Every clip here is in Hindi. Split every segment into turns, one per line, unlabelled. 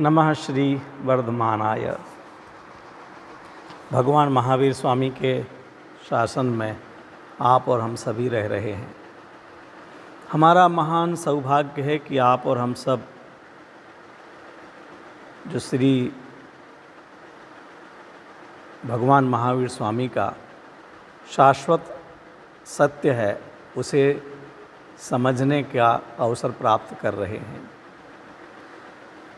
नमः श्री वर्धमानाय। भगवान महावीर स्वामी के शासन में आप और हम सभी रह रहे हैं। हमारा महान सौभाग्य है कि आप और हम सब जो श्री भगवान महावीर स्वामी का शाश्वत सत्य है उसे समझने का अवसर प्राप्त कर रहे हैं।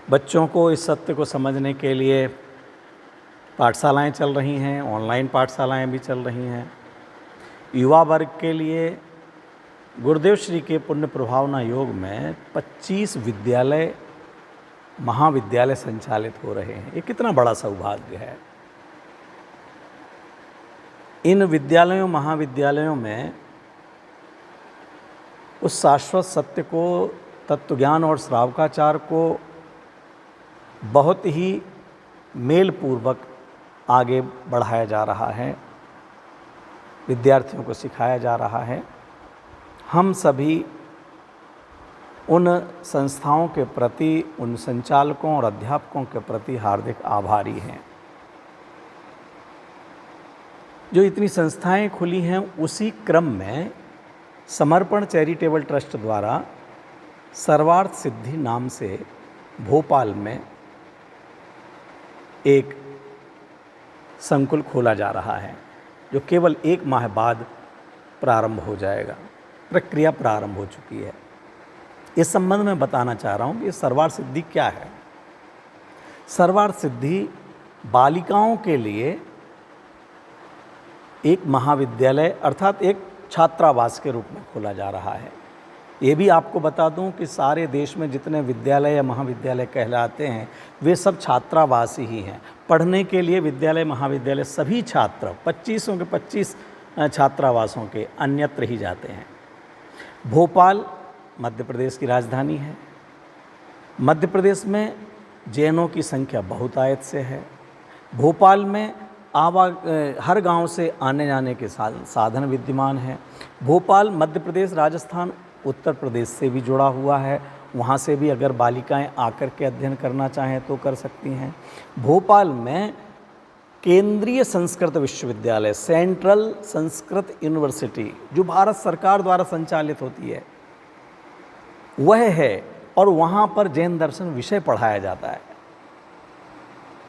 बच्चों को इस सत्य को समझने के लिए पाठशालाएं चल रही हैं, ऑनलाइन पाठशालाएं भी चल रही हैं। युवा वर्ग के लिए गुरुदेव श्री के पुण्य प्रभावना योग में 25 विद्यालय महाविद्यालय संचालित हो रहे हैं। ये कितना बड़ा सौभाग्य है। इन विद्यालयों महाविद्यालयों में उस शाश्वत सत्य को, तत्वज्ञान और श्रावकाचार को बहुत ही मेलपूर्वक आगे बढ़ाया जा रहा है, विद्यार्थियों को सिखाया जा रहा है। हम सभी उन संस्थाओं के प्रति, उन संचालकों और अध्यापकों के प्रति हार्दिक आभारी हैं। जो इतनी संस्थाएं खुली हैं, उसी क्रम में समर्पण चैरिटेबल ट्रस्ट द्वारा सर्वार्थ सिद्धि नाम से भोपाल में एक संकुल खोला जा रहा है, जो केवल 1 माह बाद प्रारंभ हो जाएगा। प्रक्रिया प्रारंभ हो चुकी है। इस संबंध में बताना चाह रहा हूँ कि सर्वार्थ सिद्धि क्या है। सर्वार्थ सिद्धि बालिकाओं के लिए एक महाविद्यालय अर्थात एक छात्रावास के रूप में खोला जा रहा है। ये भी आपको बता दूं कि सारे देश में जितने विद्यालय या महाविद्यालय कहलाते हैं वे सब छात्रावास ही हैं। पढ़ने के लिए विद्यालय महाविद्यालय सभी छात्र 25 के 25 छात्रावासों के अन्यत्र ही जाते हैं। भोपाल मध्य प्रदेश की राजधानी है। मध्य प्रदेश में जैनों की संख्या बहुतायत से है। भोपाल में हर गांव से आने जाने के साधन विद्यमान हैं। भोपाल मध्य प्रदेश, राजस्थान, उत्तर प्रदेश से भी जुड़ा हुआ है। वहाँ से भी अगर बालिकाएं आकर के अध्ययन करना चाहें तो कर सकती हैं। भोपाल में केंद्रीय संस्कृत विश्वविद्यालय, सेंट्रल संस्कृत यूनिवर्सिटी, जो भारत सरकार द्वारा संचालित होती है, वह है और वहाँ पर जैन दर्शन विषय पढ़ाया जाता है।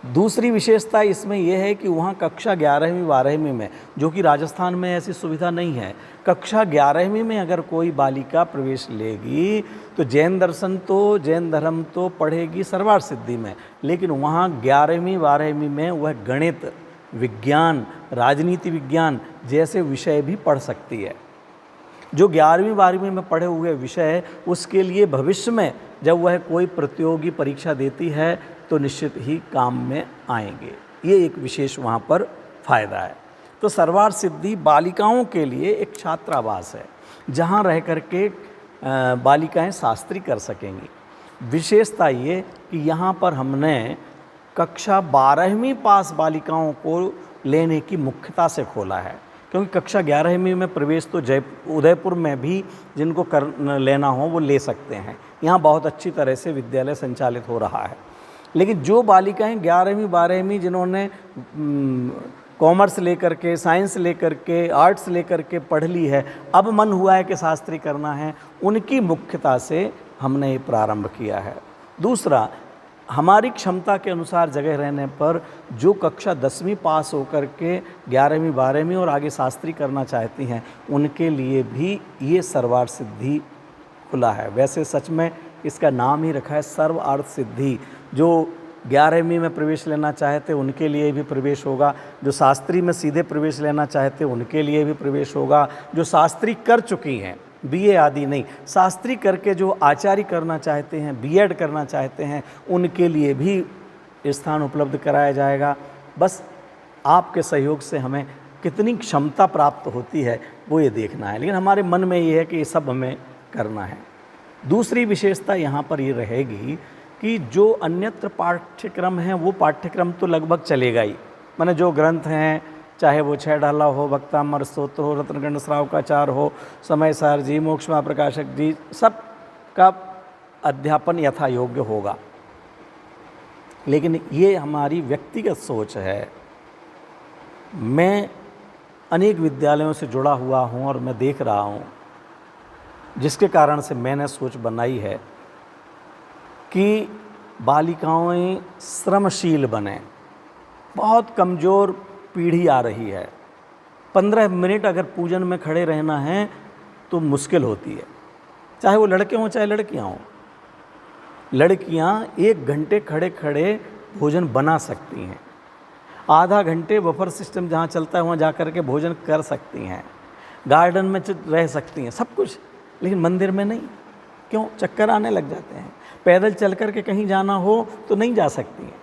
दूसरी विशेषता इसमें यह है कि वहाँ कक्षा 11वीं 12वीं में, जो कि राजस्थान में ऐसी सुविधा नहीं है, कक्षा 11वीं में अगर कोई बालिका प्रवेश लेगी तो जैन दर्शन तो, जैन धर्म तो पढ़ेगी सर्वार्थ सिद्धि में, लेकिन वहाँ 11वीं 12वीं में वह गणित, विज्ञान, राजनीति विज्ञान जैसे विषय भी पढ़ सकती है। जो 11वीं 12वीं में पढ़े हुए विषय उसके लिए भविष्य में जब वह कोई प्रतियोगी परीक्षा देती है तो निश्चित ही काम में आएंगे। ये एक विशेष वहाँ पर फ़ायदा है। तो सर्वार्थ सिद्धि बालिकाओं के लिए एक छात्रावास है, जहाँ रह कर के बालिकाएं शास्त्री कर सकेंगी। विशेषता ये कि यहाँ पर हमने कक्षा 12वीं पास बालिकाओं को लेने की मुख्यता से खोला है, क्योंकि कक्षा 11वीं में प्रवेश तो उदयपुर में भी जिनको लेना हो वो ले सकते हैं। यहाँ बहुत अच्छी तरह से विद्यालय संचालित हो रहा है। लेकिन जो बालिकाएं 11वीं 12वीं जिन्होंने कॉमर्स लेकर के, साइंस लेकर के, आर्ट्स लेकर के पढ़ ली है, अब मन हुआ है कि शास्त्री करना है, उनकी मुख्यता से हमने ये प्रारंभ किया है। दूसरा, हमारी क्षमता के अनुसार जगह रहने पर जो कक्षा 10वीं पास होकर के 11वीं 12वीं और आगे शास्त्री करना चाहती हैं, उनके लिए भी ये सर्वार्थ सिद्धि खुला है। वैसे सच में इसका नाम ही रखा है सर्वार्थ सिद्धि। जो 11वीं में प्रवेश लेना चाहते उनके लिए भी प्रवेश होगा, जो शास्त्री में सीधे प्रवेश लेना चाहते उनके लिए भी प्रवेश होगा, जो शास्त्री कर चुकी हैं, बीए आदि नहीं, शास्त्री करके जो आचार्य करना चाहते हैं, बीएड करना चाहते हैं, उनके लिए भी स्थान उपलब्ध कराया जाएगा। बस आपके सहयोग से हमें कितनी क्षमता प्राप्त होती है वो ये देखना है, लेकिन हमारे मन में ये है कि ये सब हमें करना है। दूसरी विशेषता यहाँ पर ये रहेगी कि जो अन्यत्र पाठ्यक्रम हैं वो पाठ्यक्रम तो लगभग चलेगा ही। माने जो ग्रंथ हैं, चाहे वो छह ढाला हो, वक्तामर स्तोत्र हो, रत्नगंड श्रावकाचार हो, समय सार जी, मोक्ष महाप्रकाशक जी, सब का अध्यापन यथा योग्य होगा। लेकिन ये हमारी व्यक्तिगत सोच है। मैं अनेक विद्यालयों से जुड़ा हुआ हूँ और मैं देख रहा हूँ, जिसके कारण से मैंने सोच बनाई है कि बालिकाएं श्रमशील बने। बहुत कमज़ोर पीढ़ी आ रही है। 15 मिनट अगर पूजन में खड़े रहना है तो मुश्किल होती है, चाहे वो लड़के हों चाहे लड़कियां हों। लड़कियां 1 घंटे खड़े खड़े भोजन बना सकती हैं, आधा घंटे बफर सिस्टम जहाँ चलता है वहाँ जा कर के भोजन कर सकती हैं, गार्डन में रह सकती हैं, सब कुछ। लेकिन मंदिर में नहीं। क्यों? चक्कर आने लग जाते हैं। पैदल चल कर के कहीं जाना हो तो नहीं जा सकती हैं।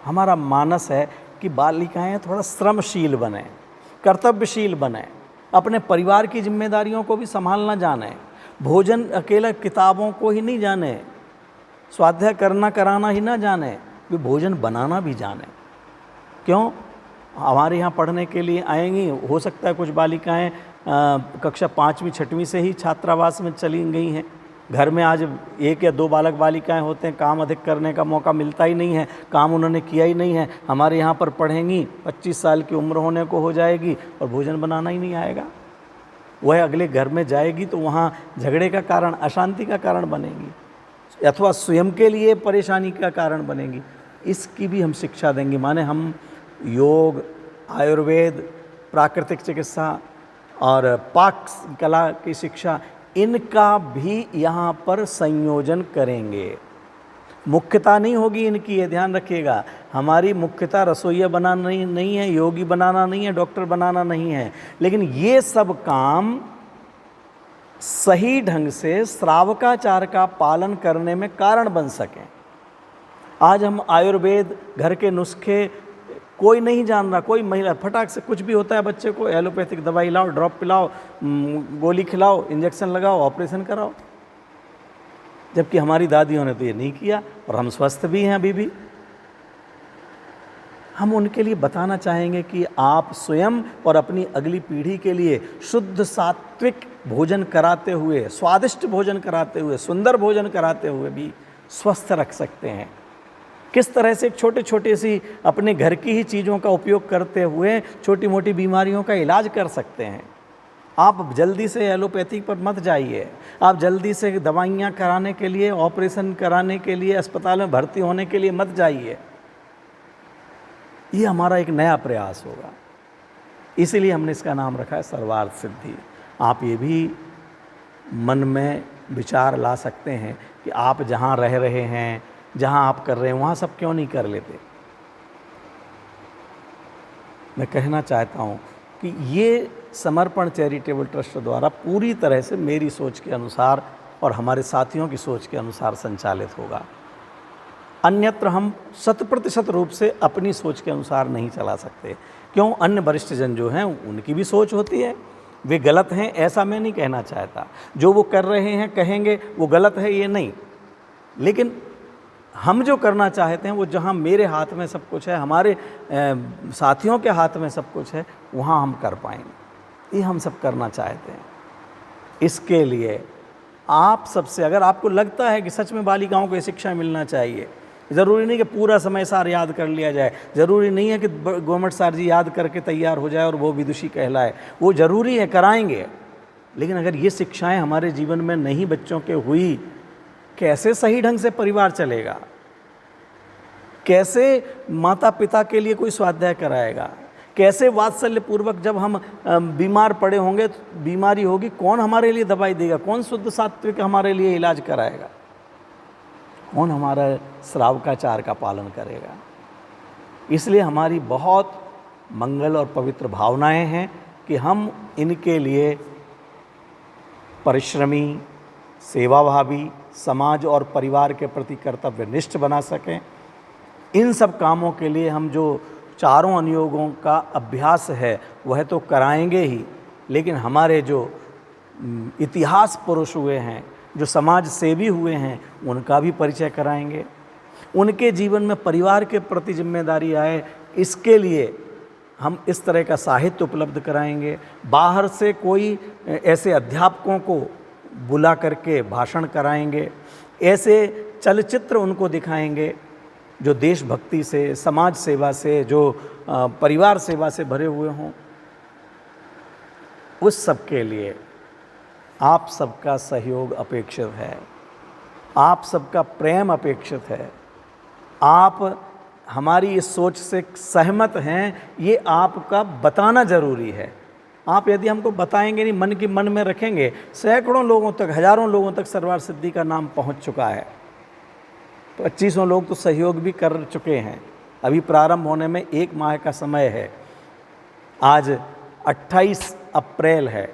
हमारा मानस है कि बालिकाएं थोड़ा श्रमशील बने, कर्तव्यशील बने, अपने परिवार की जिम्मेदारियों को भी संभालना जाने, भोजन अकेला किताबों को ही नहीं जाने, स्वाध्याय करना कराना ही ना जाने, वे भोजन बनाना भी जाने। क्यों? हमारे यहाँ पढ़ने के लिए आएंगी, हो सकता है कुछ बालिकाएं कक्षा 5वीं 6वीं से ही छात्रावास में चली गई हैं। घर में आज 1 या 2 बालक बालिकाएं होते हैं, काम अधिक करने का मौका मिलता ही नहीं है, काम उन्होंने किया ही नहीं है। हमारे यहाँ पर पढ़ेंगी, 25 साल की उम्र होने को हो जाएगी और भोजन बनाना ही नहीं आएगा। वह अगले घर में जाएगी तो वहाँ झगड़े का कारण, अशांति का कारण बनेगी, अथवा स्वयं के लिए परेशानी का कारण बनेगी। इसकी भी हम शिक्षा देंगे। माने हम योग, आयुर्वेद, प्राकृतिक चिकित्सा और पाक कला की शिक्षा, इनका भी यहाँ पर संयोजन करेंगे। मुख्यता नहीं होगी इनकी, ये ध्यान रखिएगा। हमारी मुख्यता रसोइया बनाना नहीं है, योगी बनाना नहीं है, डॉक्टर बनाना नहीं है। लेकिन ये सब काम सही ढंग से श्रावकाचार का पालन करने में कारण बन सकें। आज हम आयुर्वेद, घर के नुस्खे कोई नहीं जान रहा। कोई महिला फटाक से कुछ भी होता है बच्चे को, एलोपैथिक दवाई लाओ, ड्रॉप पिलाओ, गोली खिलाओ, इंजेक्शन लगाओ, ऑपरेशन कराओ। जबकि हमारी दादियों ने तो ये नहीं किया और हम स्वस्थ भी हैं अभी भी। हम उनके लिए बताना चाहेंगे कि आप स्वयं और अपनी अगली पीढ़ी के लिए शुद्ध सात्विक भोजन कराते हुए, स्वादिष्ट भोजन कराते हुए, सुंदर भोजन कराते हुए भी स्वस्थ रख सकते हैं। किस तरह से छोटे छोटे सी अपने घर की ही चीज़ों का उपयोग करते हुए छोटी मोटी बीमारियों का इलाज कर सकते हैं। आप जल्दी से एलोपैथिक पर मत जाइए। आप जल्दी से दवाइयाँ कराने के लिए, ऑपरेशन कराने के लिए, अस्पताल में भर्ती होने के लिए मत जाइए। ये हमारा एक नया प्रयास होगा। इसीलिए हमने इसका नाम रखा है सर्वार्थ सिद्धि। आप ये भी मन में विचार ला सकते हैं कि आप जहाँ रह रहे हैं, जहाँ आप कर रहे हैं, वहाँ सब क्यों नहीं कर लेते। मैं कहना चाहता हूँ कि ये समर्पण चैरिटेबल ट्रस्ट द्वारा पूरी तरह से मेरी सोच के अनुसार और हमारे साथियों की सोच के अनुसार संचालित होगा। अन्यत्र हम 100% रूप से अपनी सोच के अनुसार नहीं चला सकते। क्यों? अन्य वरिष्ठ जन जो हैं उनकी भी सोच होती है, वे गलत हैं ऐसा मैं नहीं कहना चाहता। जो वो कर रहे हैं कहेंगे वो गलत है, ये नहीं। लेकिन हम जो करना चाहते हैं वो जहाँ मेरे हाथ में सब कुछ है, हमारे साथियों के हाथ में सब कुछ है, वहाँ हम कर पाएंगे। ये हम सब करना चाहते हैं। इसके लिए आप सबसे, अगर आपको लगता है कि सच में बालिकाओं को ये शिक्षा मिलना चाहिए, ज़रूरी नहीं कि पूरा समय सार याद कर लिया जाए, ज़रूरी नहीं है कि गवर्नमेंट सार जी याद करके तैयार हो जाए और वो विदुषी कहलाए, वो ज़रूरी है, कराएंगे। लेकिन अगर ये शिक्षाएं हमारे जीवन में नहीं बच्चों के हुई, कैसे सही ढंग से परिवार चलेगा? कैसे माता पिता के लिए कोई स्वाध्याय कराएगा? कैसे वात्सल्य पूर्वक जब हम बीमार पड़े होंगे, तो बीमारी होगी, कौन हमारे लिए दवाई देगा? कौन शुद्ध सात्विक हमारे लिए इलाज कराएगा? कौन हमारा श्रावकाचार का पालन करेगा? इसलिए हमारी बहुत मंगल और पवित्र भावनाएं हैं कि हम इनके लिए परिश्रमी, सेवाभावी, समाज और परिवार के प्रति कर्तव्यनिष्ठ बना सकें। इन सब कामों के लिए हम जो चारों अनुयोगों का अभ्यास है वह तो कराएंगे ही, लेकिन हमारे जो इतिहास पुरुष हुए हैं, जो समाज सेवी हुए हैं, उनका भी परिचय कराएंगे। उनके जीवन में परिवार के प्रति जिम्मेदारी आए, इसके लिए हम इस तरह का साहित्य उपलब्ध कराएंगे। बाहर से कोई ऐसे अध्यापकों को बुला करके भाषण कराएंगे, ऐसे चलचित्र उनको दिखाएंगे जो देशभक्ति से, समाज सेवा से, जो परिवार सेवा से भरे हुए हों, उस सब के लिए आप सबका सहयोग अपेक्षित है, आप सबका प्रेम अपेक्षित है। आप हमारी इस सोच से सहमत हैं, ये आपका बताना ज़रूरी है। आप यदि हमको बताएंगे नहीं, मन की मन में रखेंगे, सैकड़ों लोगों तक, हज़ारों लोगों तक सरवार सिद्धी का नाम पहुंच चुका है। तो 2500 लोग तो सहयोग भी कर चुके हैं। अभी प्रारंभ होने में 1 माह का समय है। आज 28 अप्रैल है।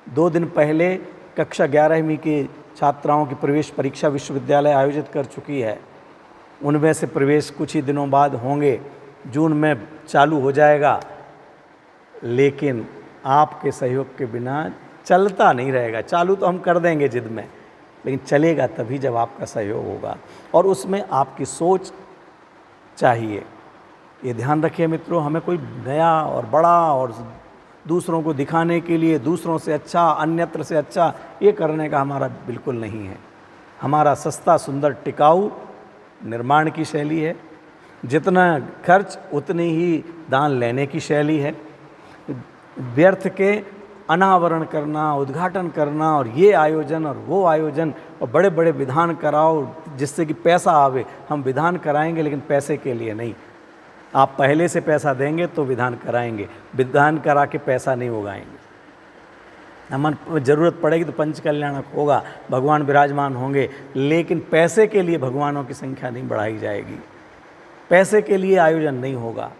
2 दिन पहले कक्षा 11वीं की छात्राओं की प्रवेश परीक्षा विश्वविद्यालय आयोजित कर चुकी है। उनमें से प्रवेश कुछ ही दिनों बाद होंगे, जून में चालू हो जाएगा। लेकिन आपके सहयोग के बिना चलता नहीं रहेगा। चालू तो हम कर देंगे जिद में, लेकिन चलेगा तभी जब आपका सहयोग होगा, और उसमें आपकी सोच चाहिए। ये ध्यान रखिए मित्रों, हमें कोई नया और बड़ा और दूसरों को दिखाने के लिए दूसरों से अच्छा, अन्यत्र से अच्छा ये करने का हमारा बिल्कुल नहीं है। हमारा सस्ता, सुंदर, टिकाऊ निर्माण की शैली है। जितना खर्च उतनी ही दान लेने की शैली है। व्यर्थ के अनावरण करना, उद्घाटन करना, और ये आयोजन और वो आयोजन, और बड़े बड़े विधान कराओ जिससे कि पैसा आवे। हम विधान कराएंगे लेकिन पैसे के लिए नहीं। आप पहले से पैसा देंगे तो विधान कराएंगे, विधान करा के पैसा नहीं उगाएंगे। हम ज़रूरत पड़ेगी तो पंच कल्याणक होगा, भगवान विराजमान होंगे, लेकिन पैसे के लिए भगवानों की संख्या नहीं बढ़ाई जाएगी, पैसे के लिए आयोजन नहीं होगा।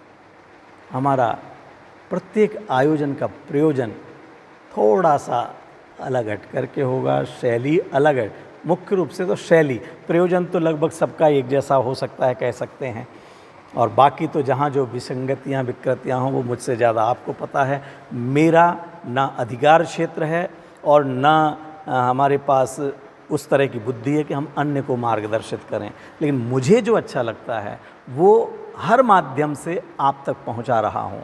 हमारा प्रत्येक आयोजन का प्रयोजन थोड़ा सा अलग हट करके होगा, शैली अलग है। मुख्य रूप से तो शैली, प्रयोजन तो लगभग सबका एक जैसा हो सकता है, कह सकते हैं। और बाकी तो जहाँ जो विसंगतियाँ, विकृतियाँ हों, वो मुझसे ज़्यादा आपको पता है। मेरा ना अधिकार क्षेत्र है और ना हमारे पास उस तरह की बुद्धि है कि हम अन्य को मार्गदर्शित करें। लेकिन मुझे जो अच्छा लगता है वो हर माध्यम से आप तक पहुंचा रहा हूं।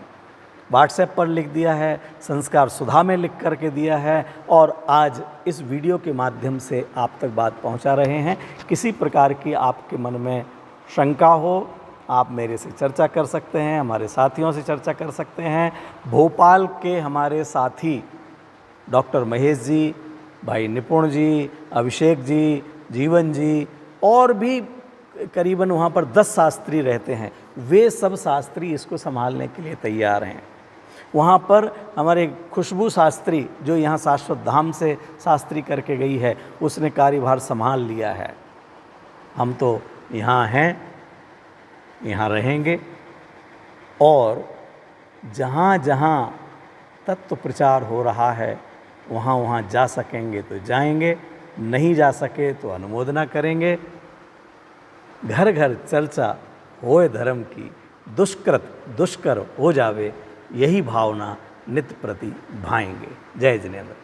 व्हाट्सएप पर लिख दिया है, संस्कार सुधा में लिख करके दिया है, और आज इस वीडियो के माध्यम से आप तक बात पहुंचा रहे हैं। किसी प्रकार की आपके मन में शंका हो, आप मेरे से चर्चा कर सकते हैं, हमारे साथियों से चर्चा कर सकते हैं। भोपाल के हमारे साथी डॉक्टर महेश जी, भाई निपुण जी, अभिषेक जी, जीवन जी, और भी करीबन वहाँ पर 10 शास्त्री रहते हैं। वे सब शास्त्री इसको संभालने के लिए तैयार हैं। वहाँ पर हमारे खुशबू शास्त्री, जो यहाँ शाश्वत धाम से शास्त्री करके गई है, उसने कार्यभार संभाल लिया है। हम तो यहाँ हैं, यहाँ रहेंगे, और जहाँ जहाँ तत्व प्रचार हो रहा है वहाँ वहाँ जा सकेंगे तो जाएंगे, नहीं जा सके तो अनुमोदना करेंगे। घर घर चर्चा होए धर्म की, दुष्कृत दुष्कर हो जावे, यही भावना नित्य प्रति भाएंगे। जय जिनेंद्र।